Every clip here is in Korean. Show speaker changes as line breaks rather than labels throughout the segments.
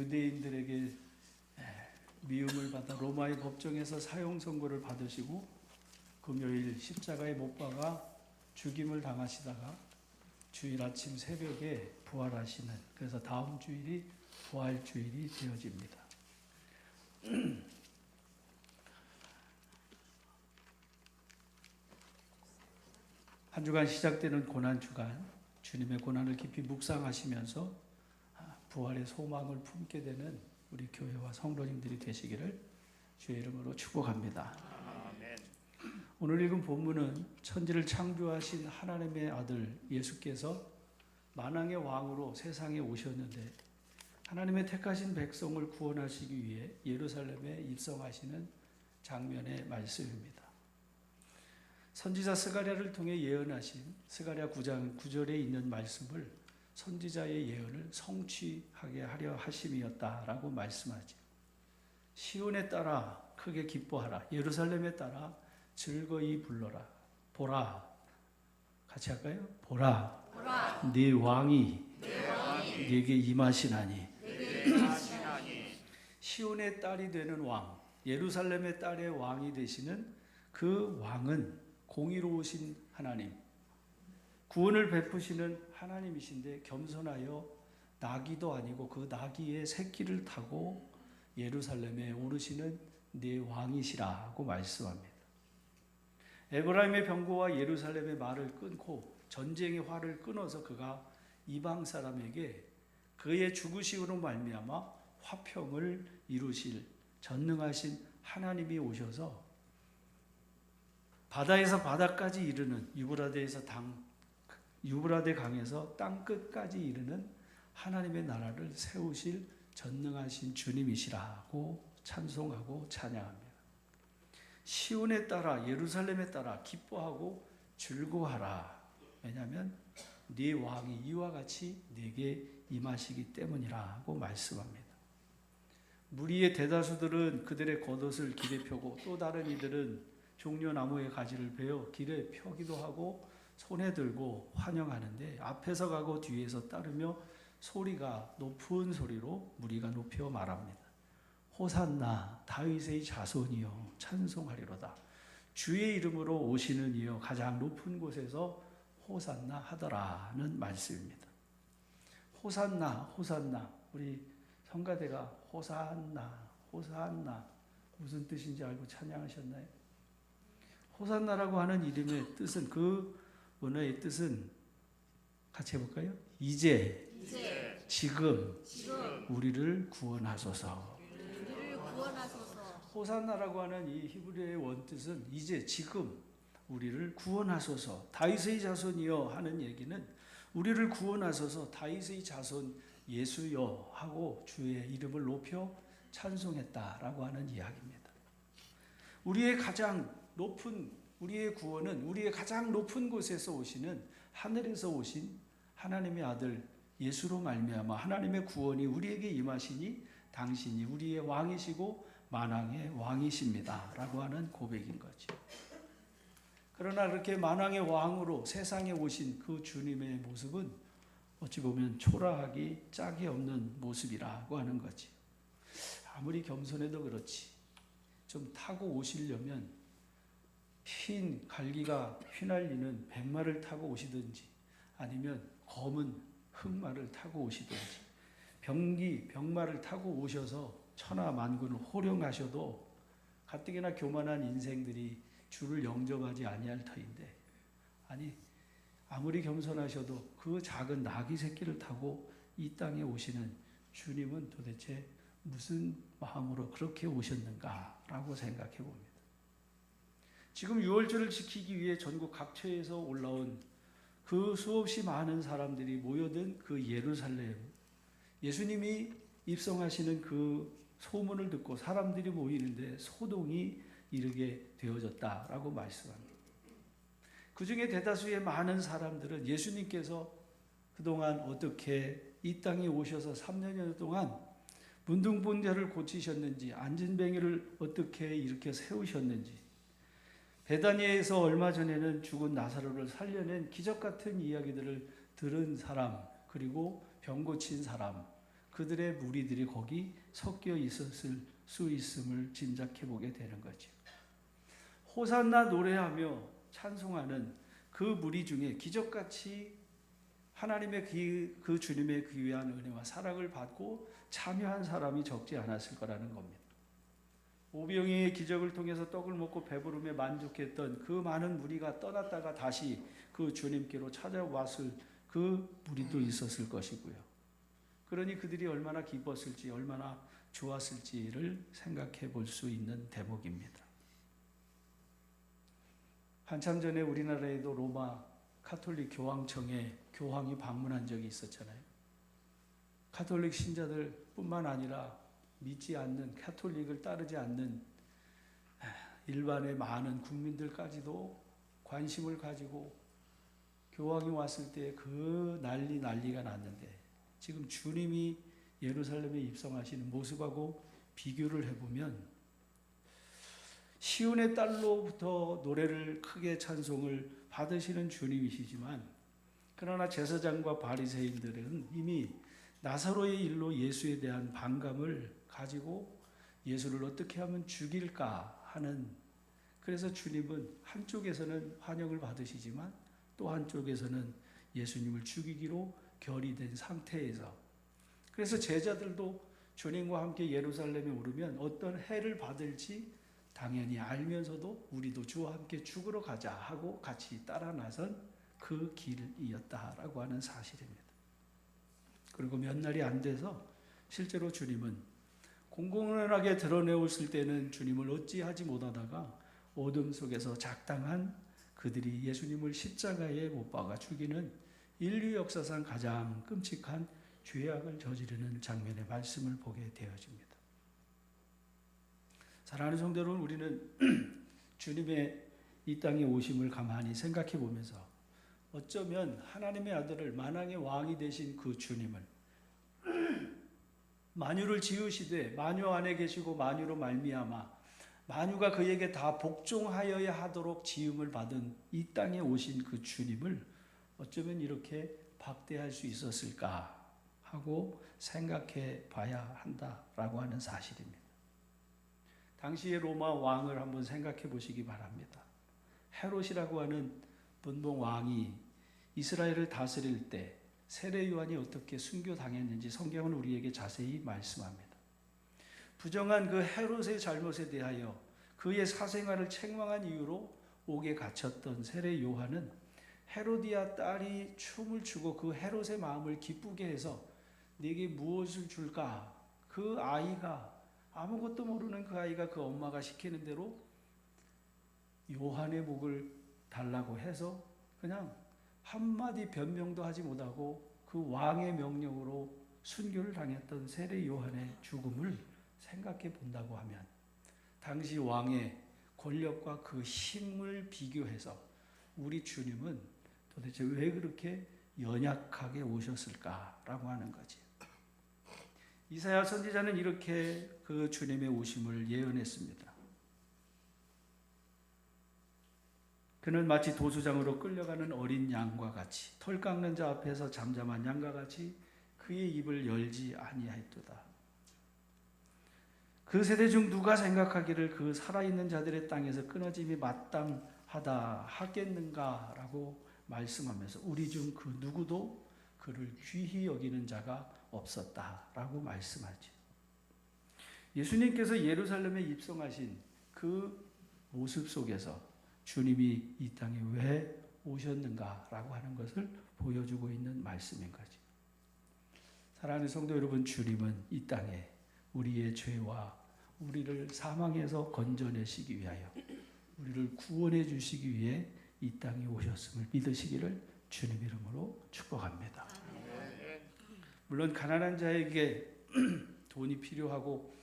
유대인들에게 미움을 받아 로마의 법정에서 사형 선고를 받으시고 금요일 십자가에 못 박아 죽임을 당하시다가 주일 아침 새벽에 부활하시는, 그래서 다음 주일이 부활주일이 되어집니다. 한 주간 시작되는 고난주간, 주님의 고난을 깊이 묵상하시면서 부활의 소망을 품게 되는 우리 교회와 성도님들이 되시기를 주의 이름으로 축복합니다.
아멘.
오늘 읽은 본문은 천지를 창조하신 하나님의 아들 예수께서 만왕의 왕으로 세상에 오셨는데 하나님의 택하신 백성을 구원하시기 위해 예루살렘에 입성하시는 장면의 말씀입니다. 선지자 스가랴를 통해 예언하신 스가랴 9장 9절에 있는 말씀을 선지자의 예언을 성취하게 하려 하심이었다라고 말씀하죠. 시온에 따라 크게 기뻐하라. 예루살렘에 따라 즐거이 불러라. 보라. 같이 할까요? 보라.
보라.
네 왕이 네게 임하시나니. 시온의 딸이 되는 왕, 예루살렘의 딸의 왕이 되시는 그 왕은 공의로우신 하나님, 구원을 베푸시는 하나님이신데 겸손하여 나귀도 아니고 그 나귀의 새끼를 타고 예루살렘에 오르시는 네 왕이시라고 말씀합니다. 에브라임의 병거와 예루살렘의 말을 끊고 전쟁의 활을 끊어서 그가 이방 사람에게 그의 죽으심으로 말미암아 화평을 이루실 전능하신 하나님이 오셔서 바다에서 바다까지 이르는 유브라데 강에서 땅 끝까지 이르는 하나님의 나라를 세우실 전능하신 주님이시라고 찬송하고 찬양합니다. 시온에 따라 예루살렘에 따라 기뻐하고 즐거워하라. 왜냐하면 네 왕이 이와 같이 네게 임하시기 때문이라고 말씀합니다. 무리의 대다수들은 그들의 겉옷을 길에 펴고 또 다른 이들은 종려나무의 가지를 베어 길에 펴기도 하고 손에 들고 환영하는데 앞에서 가고 뒤에서 따르며 소리가 높은 소리로 무리가 높여 말합니다. 호산나 다윗의 자손이여 찬송하리로다. 주의 이름으로 오시는 이여 가장 높은 곳에서 호산나 하더라는 말씀입니다. 호산나 호산나, 우리 성가대가 호산나 호산나 무슨 뜻인지 알고 찬양하셨나요? 호산나라고 하는 이름의 뜻은, 그 언어의 뜻은 같이 해볼까요? 이제 지금 우리를 구원하소서. 호산나라고 하는 이 히브리어의 원뜻은 이제 지금 우리를 구원하소서. 다윗의 자손이여 하는 얘기는 우리를 구원하소서 다윗의 자손 예수여 하고 주의 이름을 높여 찬송했다라고 하는 이야기입니다. 우리의 구원은 우리의 가장 높은 곳에서 오시는, 하늘에서 오신 하나님의 아들 예수로 말미암아 하나님의 구원이 우리에게 임하시니 당신이 우리의 왕이시고 만왕의 왕이십니다 라고 하는 고백인 거죠. 그러나 그렇게 만왕의 왕으로 세상에 오신 그 주님의 모습은 어찌 보면 초라하기 짝이 없는 모습이라고 하는 거지. 아무리 겸손해도 그렇지, 좀 타고 오시려면 흰 갈기가 휘날리는 백마를 타고 오시든지 아니면 검은 흑마를 타고 오시든지 병마를 타고 오셔서 천하만군을 호령하셔도 가뜩이나 교만한 인생들이 주를 영접하지 아니할 터인데, 아니 아무리 겸손하셔도 그 작은 나귀 새끼를 타고 이 땅에 오시는 주님은 도대체 무슨 마음으로 그렇게 오셨는가라고 생각해 봅니다. 지금 유월절을 지키기 위해 전국 각처에서 올라온 그 수없이 많은 사람들이 모여든 그 예루살렘, 예수님이 입성하시는 그 소문을 듣고 사람들이 모이는데 소동이 이르게 되어졌다라고 말씀합니다. 그 중에 대다수의 많은 사람들은 예수님께서 그동안 어떻게 이 땅에 오셔서 3년여 동안 문둥본 자를 고치셨는지, 앉은뱅이를 어떻게 이렇게 세우셨는지, 베다니에서 얼마 전에는 죽은 나사로를 살려낸 기적 같은 이야기들을 들은 사람, 그리고 병 고친 사람, 그들의 무리들이 거기 섞여 있었을 수 있음을 짐작해 보게 되는 거죠. 호산나 노래하며 찬송하는 그 무리 중에 기적같이 하나님의 그 주님의 귀한 은혜와 사랑을 받고 참여한 사람이 적지 않았을 거라는 겁니다. 오병이의 기적을 통해서 떡을 먹고 배부름에 만족했던 그 많은 무리가 떠났다가 다시 그 주님께로 찾아왔을 그 무리도 있었을 것이고요. 그러니 그들이 얼마나 기뻤을지 얼마나 좋았을지를 생각해 볼 수 있는 대목입니다. 한참 전에 우리나라에도 로마 카톨릭 교황청에 교황이 방문한 적이 있었잖아요. 카톨릭 신자들 뿐만 아니라 믿지 않는, 카톨릭을 따르지 않는 일반의 많은 국민들까지도 관심을 가지고 교황이 왔을 때 그 난리가 났는데, 지금 주님이 예루살렘에 입성하시는 모습하고 비교를 해보면 시온의 딸로부터 노래를 크게 찬송을 받으시는 주님이시지만, 그러나 제사장과 바리새인들은 이미 나사로의 일로 예수에 대한 반감을 가지고 예수를 어떻게 하면 죽일까 하는, 그래서 주님은 한쪽에서는 환영을 받으시지만 또 한쪽에서는 예수님을 죽이기로 결의된 상태에서, 그래서 제자들도 주님과 함께 예루살렘에 오르면 어떤 해를 받을지 당연히 알면서도 우리도 주와 함께 죽으러 가자 하고 같이 따라 나선 그 길이었다라고 하는 사실입니다. 그리고 몇 날이 안 돼서 실제로 주님은 공공연하게 드러내었을 때는 주님을 어찌하지 못하다가 어둠 속에서 작당한 그들이 예수님을 십자가에 못 박아 죽이는 인류 역사상 가장 끔찍한 죄악을 저지르는 장면의 말씀을 보게 되어집니다. 사랑하는 성도 여러분, 우리는 주님의 이 땅에 오심을 가만히 생각해 보면서 어쩌면 하나님의 아들을 만왕의 왕이 되신 그 주님을 만유를 지으시되 만유 안에 계시고 만유로 말미암아 만유가 그에게 다 복종하여야 하도록 지음을 받은 이 땅에 오신 그 주님을 어쩌면 이렇게 박대할 수 있었을까 하고 생각해 봐야 한다라고 하는 사실입니다. 당시의 로마 왕을 한번 생각해 보시기 바랍니다. 헤롯이라고 하는 분봉 왕이 이스라엘을 다스릴 때 세례 요한이 어떻게 순교당했는지 성경은 우리에게 자세히 말씀합니다. 부정한 그 헤롯의 잘못에 대하여 그의 사생활을 책망한 이유로 옥에 갇혔던 세례 요한은 헤로디아 딸이 춤을 추고 그 헤롯의 마음을 기쁘게 해서 네게 무엇을 줄까? 그 아이가, 아무것도 모르는 그 아이가 그 엄마가 시키는 대로 요한의 목을 달라고 해서 그냥 한마디 변명도 하지 못하고 그 왕의 명령으로 순교를 당했던 세례 요한의 죽음을 생각해 본다고 하면, 당시 왕의 권력과 그 힘을 비교해서 우리 주님은 도대체 왜 그렇게 연약하게 오셨을까라고 하는 거지. 이사야 선지자는 이렇게 그 주님의 오심을 예언했습니다. 그는 마치 도수장으로 끌려가는 어린 양과 같이 털 깎는 자 앞에서 잠잠한 양과 같이 그의 입을 열지 아니하였도다. 그 세대 중 누가 생각하기를 그 살아있는 자들의 땅에서 끊어짐이 마땅하다 하겠는가라고 말씀하면서 우리 중 그 누구도 그를 귀히 여기는 자가 없었다라고 말씀하죠. 예수님께서 예루살렘에 입성하신 그 모습 속에서 주님이 이 땅에 왜 오셨는가라고 하는 것을 보여주고 있는 말씀인 거죠. 사랑하는 성도 여러분, 주님은 이 땅에 우리의 죄와 우리를 사망에서 건져내시기 위하여 우리를 구원해 주시기 위해 이 땅에 오셨음을 믿으시기를 주님 이름으로 축복합니다. 물론 가난한 자에게 돈이 필요하고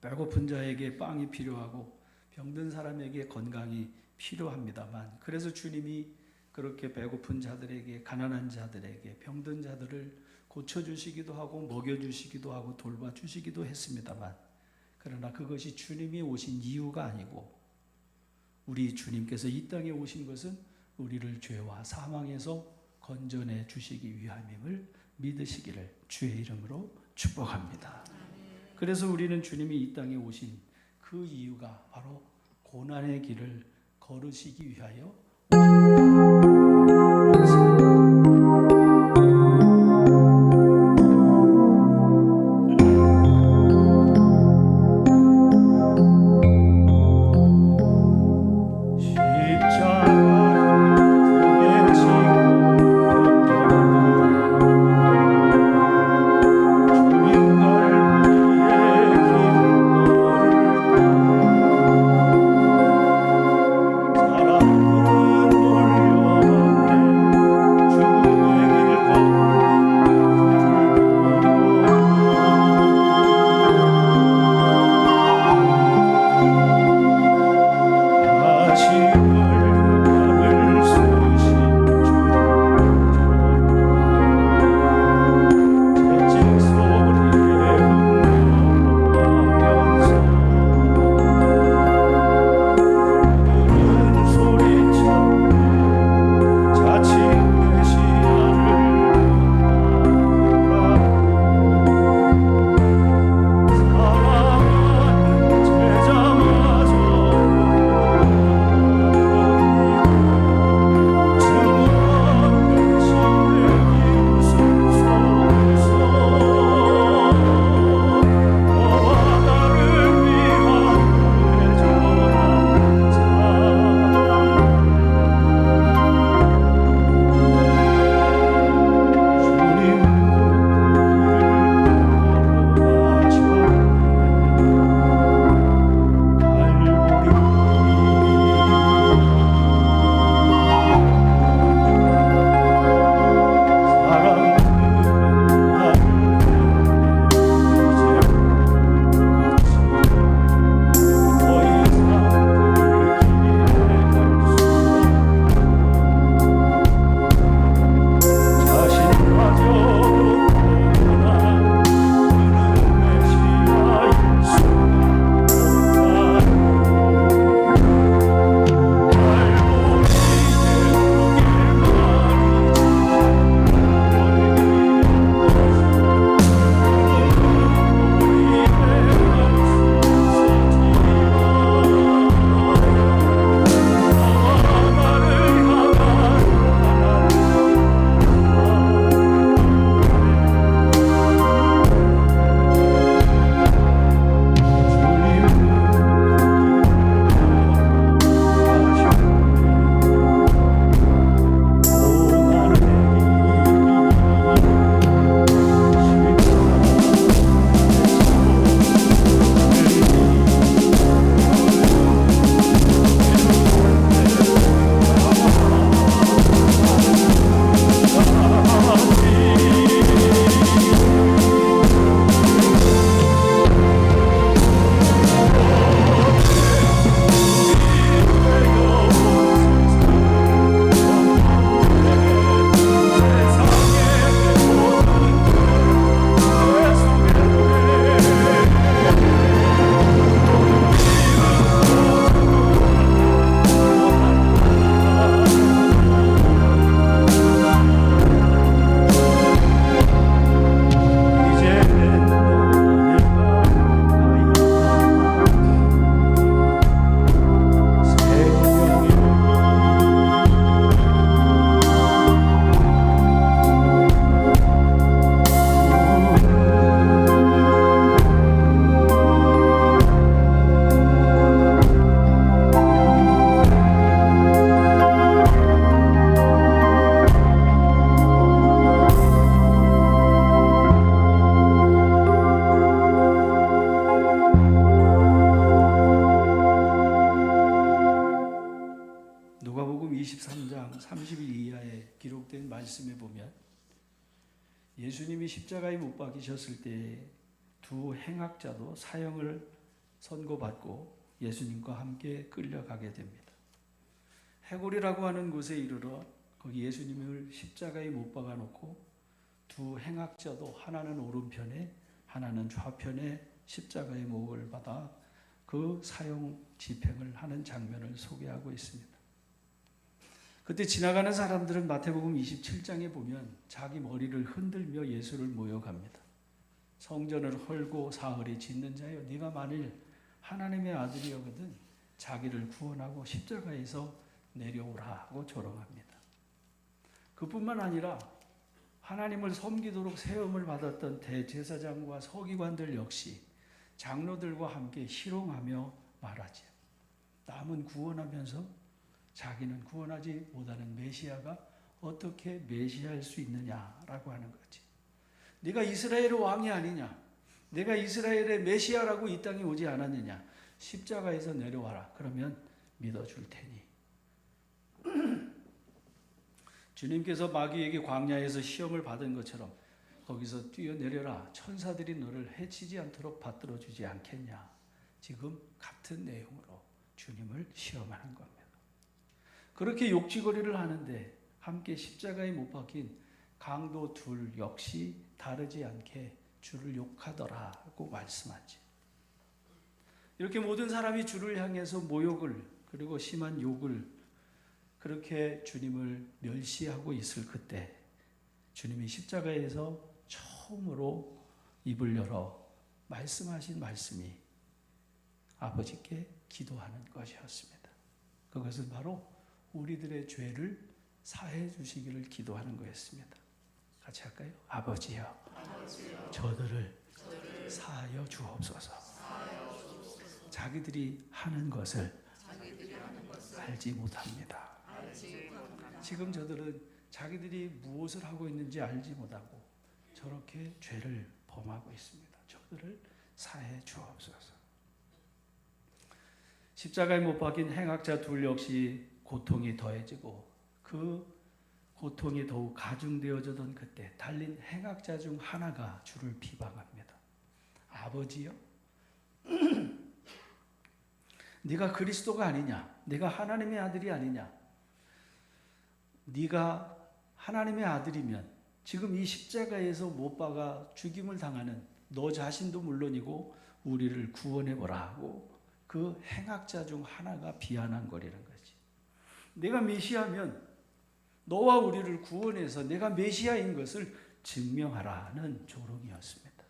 배고픈 자에게 빵이 필요하고 병든 사람에게 건강이 필요합니다만, 그래서 주님이 그렇게 배고픈 자들에게, 가난한 자들에게, 병든 자들을 고쳐주시기도 하고 먹여주시기도 하고 돌봐주시기도 했습니다만, 그러나 그것이 주님이 오신 이유가 아니고 우리 주님께서 이 땅에 오신 것은 우리를 죄와 사망에서 건져내 주시기 위함임을 믿으시기를 주의 이름으로 축복합니다. 그래서 우리는 주님이 이 땅에 오신 그 이유가 바로 고난의 길을 걸으시기 위하여 누가복음 23장 30일 이하에 기록된 말씀에 보면 예수님이 십자가에 못 박히셨을 때 두 행악자도 사형을 선고받고 예수님과 함께 끌려가게 됩니다. 해골이라고 하는 곳에 이르러 거기 예수님을 십자가에 못 박아놓고 두 행악자도 하나는 오른편에 하나는 좌편에 십자가의 목을 받아 그 사형 집행을 하는 장면을 소개하고 있습니다. 그때 지나가는 사람들은 마태복음 27장에 보면 자기 머리를 흔들며 예수를 모욕합니다. 성전을 헐고 사흘이 짓는 자여, 네가 만일 하나님의 아들이거든 자기를 구원하고 십자가에서 내려오라고 조롱합니다. 그뿐만 아니라 하나님을 섬기도록 세움을 받았던 대제사장과 서기관들 역시 장로들과 함께 희롱하며 말하지. 남은 구원하면서 자기는 구원하지 못하는 메시아가 어떻게 메시아일 수 있느냐라고 하는 거지. 네가 이스라엘의 왕이 아니냐? 내가 이스라엘의 메시아라고 이 땅에 오지 않았느냐? 십자가에서 내려와라. 그러면 믿어줄 테니. 주님께서 마귀에게 광야에서 시험을 받은 것처럼 거기서 뛰어내려라. 천사들이 너를 해치지 않도록 받들어 주지 않겠냐. 지금 같은 내용으로 주님을 시험하는 겁니다. 그렇게 욕지거리를 하는데 함께 십자가에 못 박힌 강도 둘 역시 다르지 않게 주를 욕하더라고 말씀하지. 이렇게 모든 사람이 주를 향해서 모욕을 그리고 심한 욕을 그렇게 주님을 멸시하고 있을 그때 주님이 십자가에서 처음으로 입을 열어 말씀하신 말씀이 아버지께 기도하는 것이었습니다. 그것은 바로 우리들의 죄를 사해 주시기를 기도하는 거였습니다. 같이 할까요? 아버지여, 저들을 사하여 주옵소서. 자기들이 하는 것을 알지 못합니다. 지금 저들은 자기들이 무엇을 하고 있는지 알지 못하고 저렇게 죄를 범하고 있습니다. 저들을 사해 주옵소서. 십자가에 못 박힌 행악자 둘 역시 고통이 더해지고 그 고통이 더욱 가중되어지던 그때 달린 행악자 중 하나가 주를 비방합니다. 아버지요? 네가 그리스도가 아니냐? 네가 하나님의 아들이 아니냐? 네가 하나님의 아들이면 지금 이 십자가에서 못 박아 죽임을 당하는 너 자신도 물론이고 우리를 구원해보라고 그 행악자 중 하나가 비난한 거라는 거지. 내가 메시아면 너와 우리를 구원해서 내가 메시아인 것을 증명하라는 조롱이었습니다.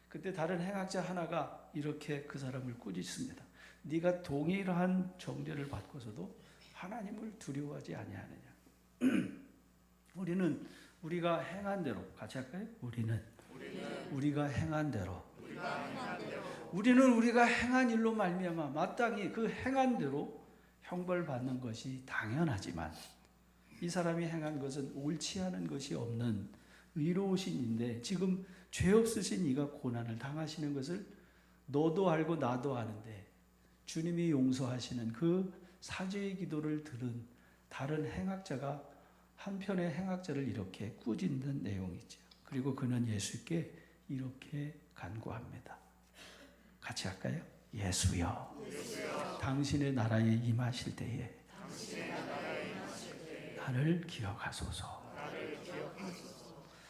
그때 다른 행악자 하나가 이렇게 그 사람을 꾸짖습니다. 네가 동일한 정죄를 받고서도 하나님을 두려워하지 아니하느냐. 우리는 우리가 행한 대로 같이 할까요? 우리가 행한 대로 우리는 우리가 행한 일로 말미암아 마땅히 그 행한 대로 형벌받는 것이 당연하지만 이 사람이 행한 것은 옳지 않은 것이 없는 의로우신 인데 지금 죄 없으신 이가 고난을 당하시는 것을 너도 알고 나도 아는데 주님이 용서하시는 그 사죄의 기도를 들은 다른 행악자가 한편의 행악자를 이렇게 꾸짖는 내용이죠. 그리고 그는 예수께 이렇게 간구합니다. 같이 할까요? 예수여, 당신의 나라에 임하실 때에 나를 기억하소서.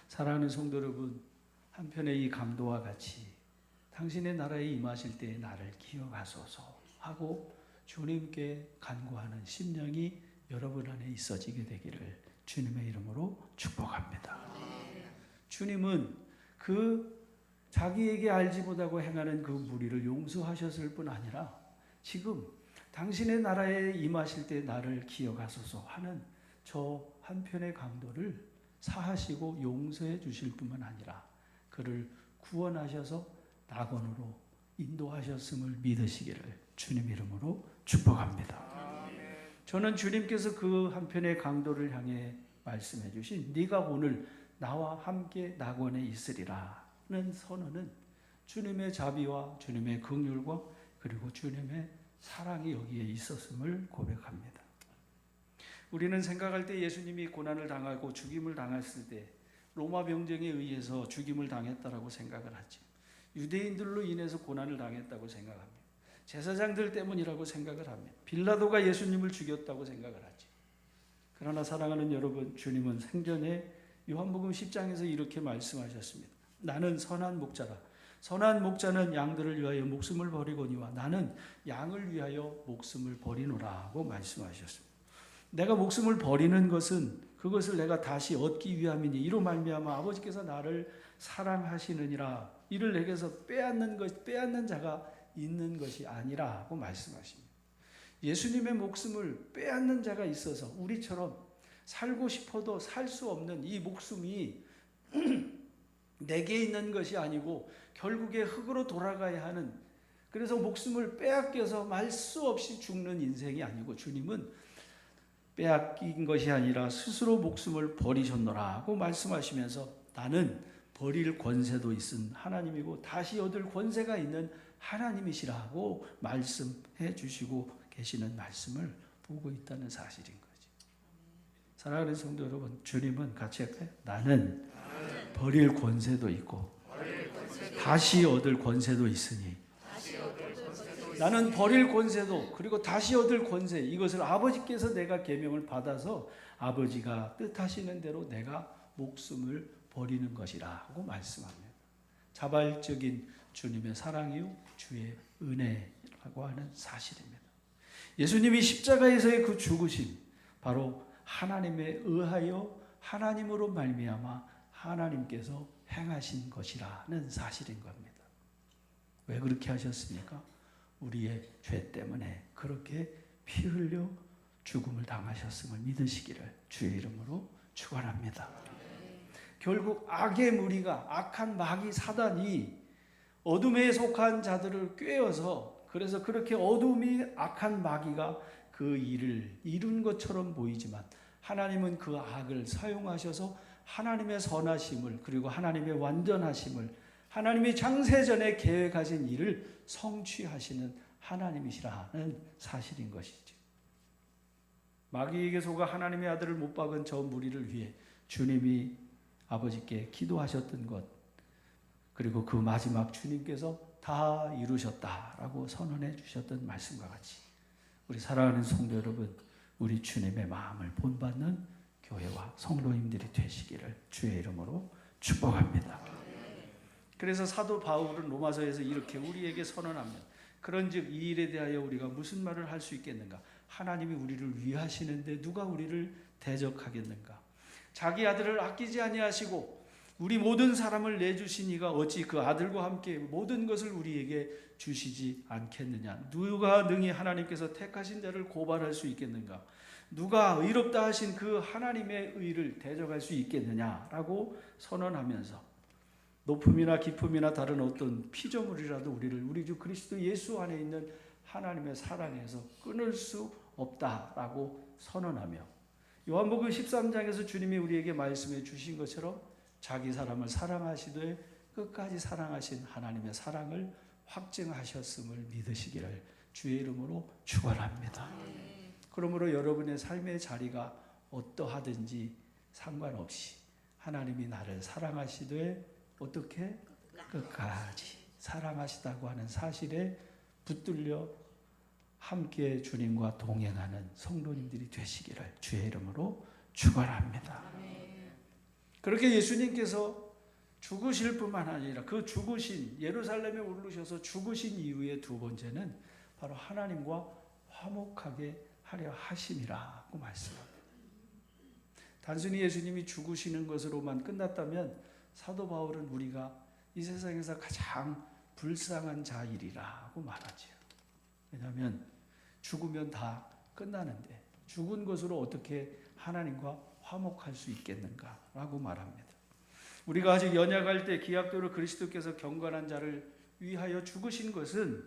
사랑하는 성도 여러분, 한편의 이 강도와 같이 당신의 나라에 임하실 때에 나를 기억하소서 하고 주님께 간구하는 심령이 여러분 안에 있어지게 되기를 주님의 이름으로 축복합니다. 주님은 그 자기에게 알지 못하고 행하는 그 무리를 용서하셨을 뿐 아니라 지금 당신의 나라에 임하실 때 나를 기억하소서 하는 저 한편의 강도를 사하시고 용서해 주실 뿐만 아니라 그를 구원하셔서 낙원으로 인도하셨음을 믿으시기를 주님 이름으로 축복합니다. 저는 주님께서 그 한편의 강도를 향해 말씀해 주신 네가 오늘 나와 함께 낙원에 있으리라는 선언은 주님의 자비와 주님의 긍휼과 그리고 주님의 사랑이 여기에 있었음을 고백합니다. 우리는 생각할 때 예수님이 고난을 당하고 죽임을 당했을 때 로마 병정에 의해서 죽임을 당했다라고 생각을 하지. 유대인들로 인해서 고난을 당했다고 생각합니다. 제사장들 때문이라고 생각을 합니다. 빌라도가 예수님을 죽였다고 생각을 하지. 그러나 사랑하는 여러분, 주님은 생전에 요한복음 10장에서 이렇게 말씀하셨습니다. 나는 선한 목자라. 선한 목자는 양들을 위하여 목숨을 버리거니와 나는 양을 위하여 목숨을 버리노라고 말씀하셨습니다. 내가 목숨을 버리는 것은 그것을 내가 다시 얻기 위함이니 이로 말미암아 아버지께서 나를 사랑하시느니라. 이를 내게서 빼앗는 자가 있는 것이 아니라고 말씀하십니다. 예수님의 목숨을 빼앗는 자가 있어서 우리처럼 살고 싶어도 살 수 없는 이 목숨이 내게 있는 것이 아니고 결국에 흙으로 돌아가야 하는, 그래서 목숨을 빼앗겨서 말 수 없이 죽는 인생이 아니고 주님은 빼앗긴 것이 아니라 스스로 목숨을 버리셨노라고 말씀하시면서 나는 버릴 권세도 있은 하나님이고 다시 얻을 권세가 있는 하나님이시라고 말씀해 주시고 계시는 말씀을 보고 있다는 사실인 거죠. 사랑하는 성도 여러분, 주님은 같이 할까요? 나는 버릴 권세도 있고 다시 얻을 권세도 있으니 나는 버릴 권세도 그리고 다시 얻을 권세, 이것을 아버지께서 내가 계명을 받아서 아버지가 뜻하시는 대로 내가 목숨을 버리는 것이라고 말씀합니다. 자발적인 주님의 사랑이요 주의 은혜라고 하는 사실입니다. 예수님이 십자가에서의 그 죽으심, 바로 하나님에 의하여 하나님으로 말미암아 하나님께서 행하신 것이라는 사실인 겁니다. 왜 그렇게 하셨습니까? 우리의 죄 때문에 그렇게 피 흘려 죽음을 당하셨음을 믿으시기를 주의 이름으로 축원합니다. 결국 악의 무리가, 악한 마귀 사단이 어둠에 속한 자들을 꾀어서, 그래서 그렇게 어둠이 악한 마귀가 그 일을 이룬 것처럼 보이지만 하나님은 그 악을 사용하셔서 하나님의 선하심을, 그리고 하나님의 완전하심을, 하나님이 창세전에 계획하신 일을 성취하시는 하나님이시라는 사실인 것이죠. 마귀에게 속아 하나님의 아들을 못 박은 저 무리를 위해 주님이 아버지께 기도하셨던 것, 그리고 그 마지막 주님께서 다 이루셨다라고 선언해 주셨던 말씀과 같이 우리 사랑하는 성도 여러분, 우리 주님의 마음을 본받는 교회와 성도님들이 되시기를 주의 이름으로 축복합니다. 그래서 사도 바울은 로마서에서 이렇게 우리에게 선언하면, 그런즉 이 일에 대하여 우리가 무슨 말을 할 수 있겠는가? 하나님이 우리를 위하시는데 누가 우리를 대적하겠는가? 자기 아들을 아끼지 아니하시고 우리 모든 사람을 내주신 이가 어찌 그 아들과 함께 모든 것을 우리에게 주시지 않겠느냐? 누가 능히 하나님께서 택하신 자를 고발할 수 있겠는가? 누가 의롭다 하신 그 하나님의 의를 대적할 수 있겠느냐라고 선언하면서 높음이나 깊음이나 다른 어떤 피조물이라도 우리 주 그리스도 예수 안에 있는 하나님의 사랑에서 끊을 수 없다라고 선언하며, 요한복음 13장에서 주님이 우리에게 말씀해 주신 것처럼 자기 사람을 사랑하시되 끝까지 사랑하신 하나님의 사랑을 확증하셨음을 믿으시기를 주의 이름으로 축원합니다. 그러므로 여러분의 삶의 자리가 어떠하든지 상관없이 하나님이 나를 사랑하시되 어떻게? 끝까지 사랑하시다고 하는 사실에 붙들려 함께 주님과 동행하는 성도님들이 되시기를 주의 이름으로 축원합니다. 그렇게 예수님께서 죽으실 뿐만 아니라 그 죽으신, 예루살렘에 오르셔서 죽으신 이후의 두 번째는 바로 하나님과 화목하게 하려 하심이라고 말씀합니다. 단순히 예수님이 죽으시는 것으로만 끝났다면 사도 바울은 우리가 이 세상에서 가장 불쌍한 자일이라고 말하죠. 왜냐하면 죽으면 다 끝나는데 죽은 것으로 어떻게 하나님과 화목할 수 있겠는가라고 말합니다. 우리가 아직 연약할 때 기약대로 그리스도께서 경건한 자를 위하여 죽으신 것은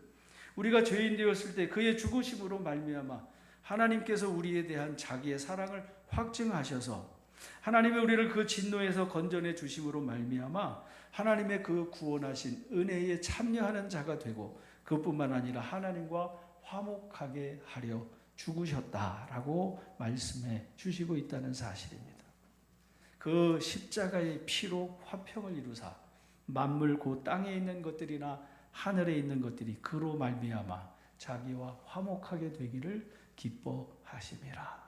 우리가 죄인 되었을 때 그의 죽으심으로 말미암아 하나님께서 우리에 대한 자기의 사랑을 확증하셔서 하나님이 우리를 그 진노에서 건져내 주심으로 말미암아 하나님의 그 구원하신 은혜에 참여하는 자가 되고, 그뿐만 아니라 하나님과 화목하게 하려 죽으셨다라고 말씀해 주시고 있다는 사실입니다. 그 십자가의 피로 화평을 이루사 만물 곧 땅에 있는 것들이나 하늘에 있는 것들이 그로 말미암아 자기와 화목하게 되기를 기뻐하심이라.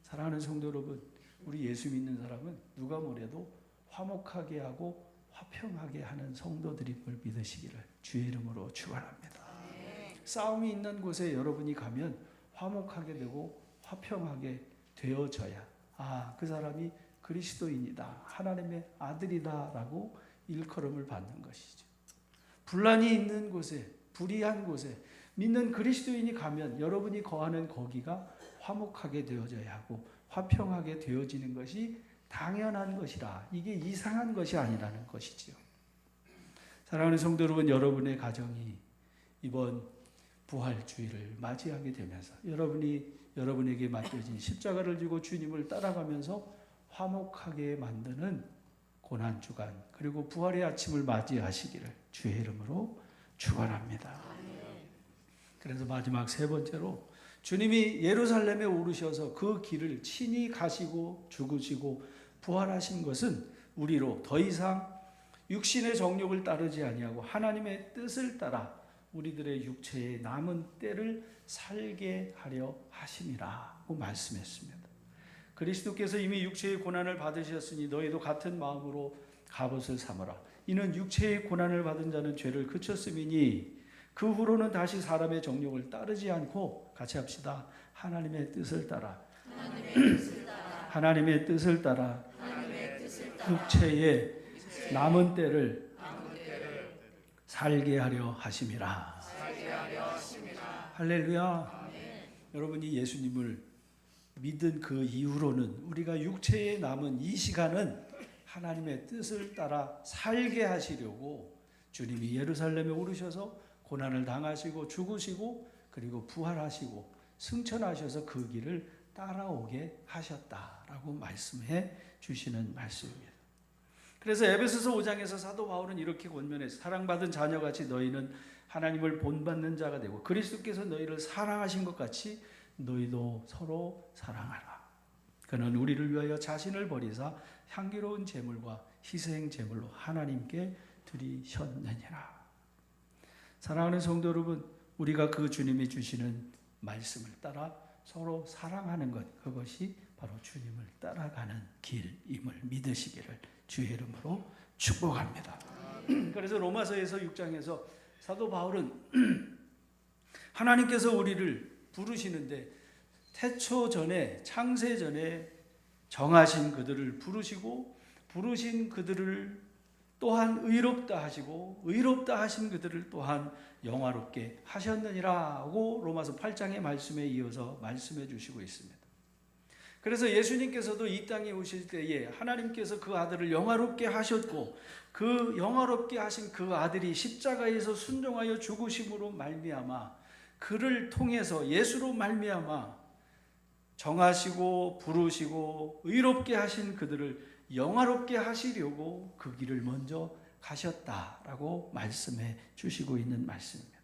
사랑하는 성도 여러분, 우리 예수 믿는 사람은 누가 뭐래도 화목하게 하고 화평하게 하는 성도들임을 믿으시기를 주의 이름으로 축원합니다. 싸움이 있는 곳에 여러분이 가면 화목하게 되고 화평하게 되어져야 그 사람이 그리스도인이다, 하나님의 아들이다라고 일컬음을 받는 것이죠. 분란이 있는 곳에, 불의한 곳에 믿는 그리스도인이 가면 여러분이 거하는 거기가 화목하게 되어져야 하고 화평하게 되어지는 것이 당연한 것이라, 이게 이상한 것이 아니라는 것이지요. 사랑하는 성도 여러분, 여러분의 가정이 이번 부활주의를 맞이하게 되면서 여러분에게 맡겨진 십자가를 지고 주님을 따라가면서 화목하게 만드는 고난주간, 그리고 부활의 아침을 맞이하시기를 주의 이름으로 축원합니다. 그래서 마지막 세 번째로, 주님이 예루살렘에 오르셔서 그 길을 친히 가시고 죽으시고 부활하신 것은 우리로 더 이상 육신의 정욕을 따르지 아니하고 하나님의 뜻을 따라 우리들의 육체의 남은 때를 살게 하려 하심이라고 말씀했습니다. 그리스도께서 이미 육체의 고난을 받으셨으니 너희도 같은 마음으로 갑옷을 삼으라. 이는 육체의 고난을 받은 자는 죄를 그쳤음이니 그 후로는 다시 사람의 정욕을 따르지 않고, 같이 합시다. 하나님의 뜻을 따라. 하나님의 뜻을 따라 육체의 남은 때를 살게 하려 하심이라. 할렐루야. 여러분이 예수님을 믿은 그 이후로는 우리가 육체에 남은 이 시간은 하나님의 뜻을 따라 살게 하시려고 주님이 예루살렘에 오르셔서 고난을 당하시고 죽으시고 그리고 부활하시고 승천하셔서 그 길을 따라오게 하셨다라고 말씀해 주시는 말씀입니다. 그래서 에베소서 5장에서 사도 바울은 이렇게 권면해서, 사랑받은 자녀같이 너희는 하나님을 본받는 자가 되고 그리스도께서 너희를 사랑하신 것 같이 너희도 서로 사랑하라. 그는 우리를 위하여 자신을 버리사 향기로운 제물과 희생 제물로 하나님께 드리셨느니라. 사랑하는 성도 여러분, 우리가 그 주님이 주시는 말씀을 따라 서로 사랑하는 것, 그것이 바로 주님을 따라가는 길임을 믿으시기를 주의 이름으로 축복합니다. 그래서 로마서에서 6장에서 사도 바울은 하나님께서 우리를 부르시는데 태초 전에, 창세 전에 정하신 그들을 부르시고 부르신 그들을 또한 의롭다 하시고 의롭다 하신 그들을 또한 영화롭게 하셨느니라고 로마서 8장의 말씀에 이어서 말씀해 주시고 있습니다. 그래서 예수님께서도 이 땅에 오실 때에 하나님께서 그 아들을 영화롭게 하셨고 그 영화롭게 하신 그 아들이 십자가에서 순종하여 죽으심으로 말미암아 그를 통해서 예수로 말미암아 정하시고 부르시고 의롭게 하신 그들을 영화롭게 하시려고 그 길을 먼저 가셨다라고 말씀해 주시고 있는 말씀입니다.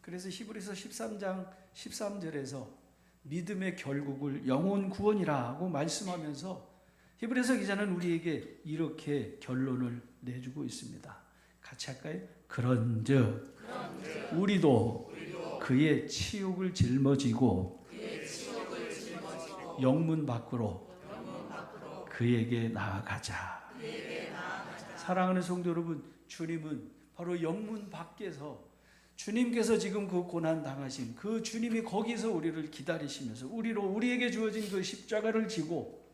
그래서 히브리서 13장 13절에서 믿음의 결국을 영혼 구원이라고 말씀하면서 히브리서 기자는 우리에게 이렇게 결론을 내주고 있습니다. 같이 할까요? 그런즉 우리도 그의 치욕을 짊어지고 영문 밖으로 그에게 나아가자. 사랑하는 성도 여러분, 주님은 바로 영문 밖에서 주님께서 지금 그 고난 당하신 그 주님이 거기서 우리를 기다리시면서 우리에게 주어진 그 십자가를 지고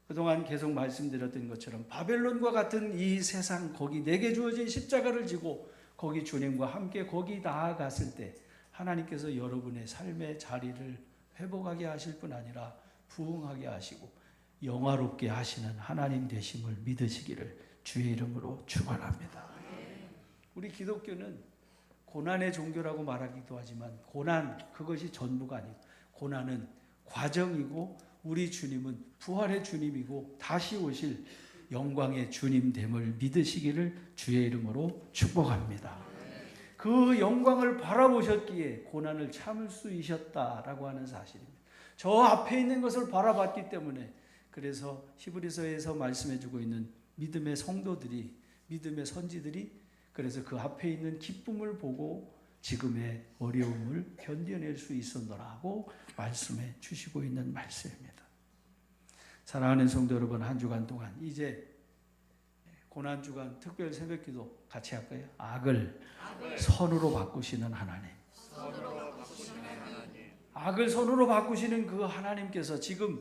그동안 계속 말씀드렸던 것처럼 바벨론과 같은 이 세상, 거기 내게 주어진 십자가를 지고 거기 주님과 함께 거기 나아갔을 때 하나님께서 여러분의 삶의 자리를 회복하게 하실 뿐 아니라 부흥하게 하시고 영화롭게 하시는 하나님 되심을 믿으시기를 주의 이름으로 축원합니다. 우리 기독교는 고난의 종교라고 말하기도 하지만 고난, 그것이 전부가 아니고 고난은 과정이고 우리 주님은 부활의 주님이고 다시 오실 영광의 주님됨을 믿으시기를 주의 이름으로 축복합니다. 그 영광을 바라보셨기에 고난을 참을 수 있었다라고 하는 사실입니다. 저 앞에 있는 것을 바라봤기 때문에, 그래서 히브리서에서 말씀해주고 있는 믿음의 성도들이, 믿음의 선지들이 그래서 그 앞에 있는 기쁨을 보고 지금의 어려움을 견뎌낼 수 있었노라고 말씀해 주시고 있는 말씀입니다. 사랑하는 성도 여러분, 한 주간 동안 이제 고난주간 특별 새벽기도 같이 할까요? 악을 선으로 바꾸시는 하나님, 악을 선으로 바꾸시는 그 하나님께서 지금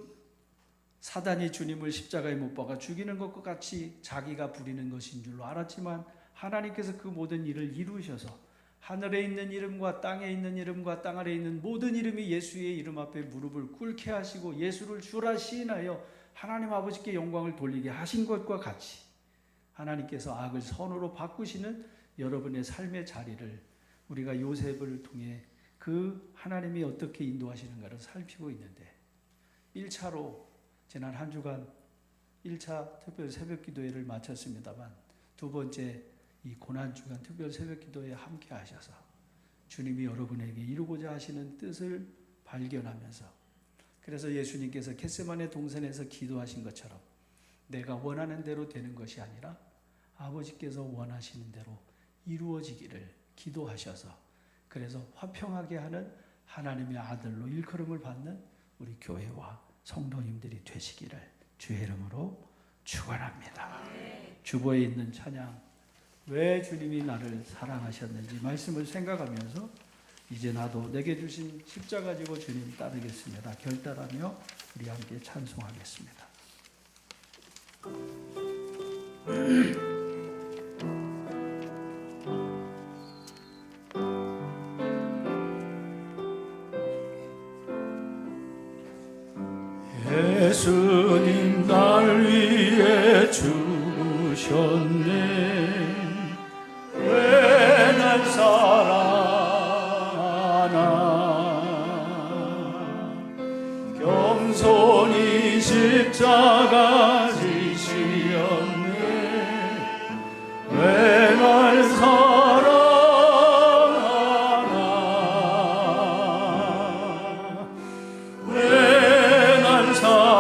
사단이 주님을 십자가에 못 박아 죽이는 것과 같이 자기가 부리는 것인 줄로 알았지만 하나님께서 그 모든 일을 이루셔서 하늘에 있는 이름과 땅에 있는 이름과 땅 아래에 있는 모든 이름이 예수의 이름 앞에 무릎을 꿇게 하시고 예수를 주라 시인하여 하나님 아버지께 영광을 돌리게 하신 것과 같이 하나님께서 악을 선으로 바꾸시는 여러분의 삶의 자리를 우리가 요셉을 통해 그 하나님이 어떻게 인도하시는가를 살피고 있는데 1차로 지난 한 주간 1차 특별 새벽 기도회를 마쳤습니다만 두 번째 이 고난주간 특별 새벽 기도회에 함께 하셔서 주님이 여러분에게 이루고자 하시는 뜻을 발견하면서 그래서 예수님께서 겟세마네 동산에서 기도하신 것처럼 내가 원하는 대로 되는 것이 아니라 아버지께서 원하시는 대로 이루어지기를 기도하셔서 그래서 화평하게 하는 하나님의 아들로 일컬음을 받는 우리 교회와 성도님들이 되시기를 주의 이름으로 축원합니다. 주보에 있는 찬양 왜 주님이 나를 사랑하셨는지 말씀을 생각하면서 이제 나도 내게 주신 십자가 지고 주님 따르겠습니다. 결단하며 우리 함께 찬송하겠습니다. 예수님 날 위해 죽으셨네. 왜 날 사랑하나. 겸손히 십자가 지시었네. 왜 날 사랑하나. 왜 날 사랑하나.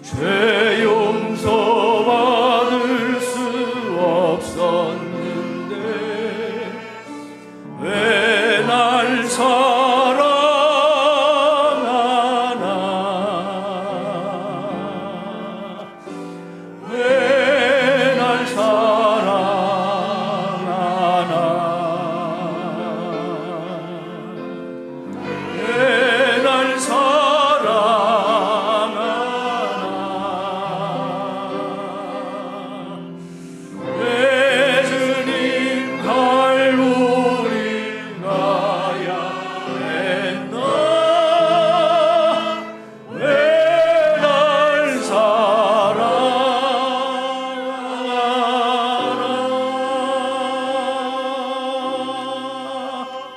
죄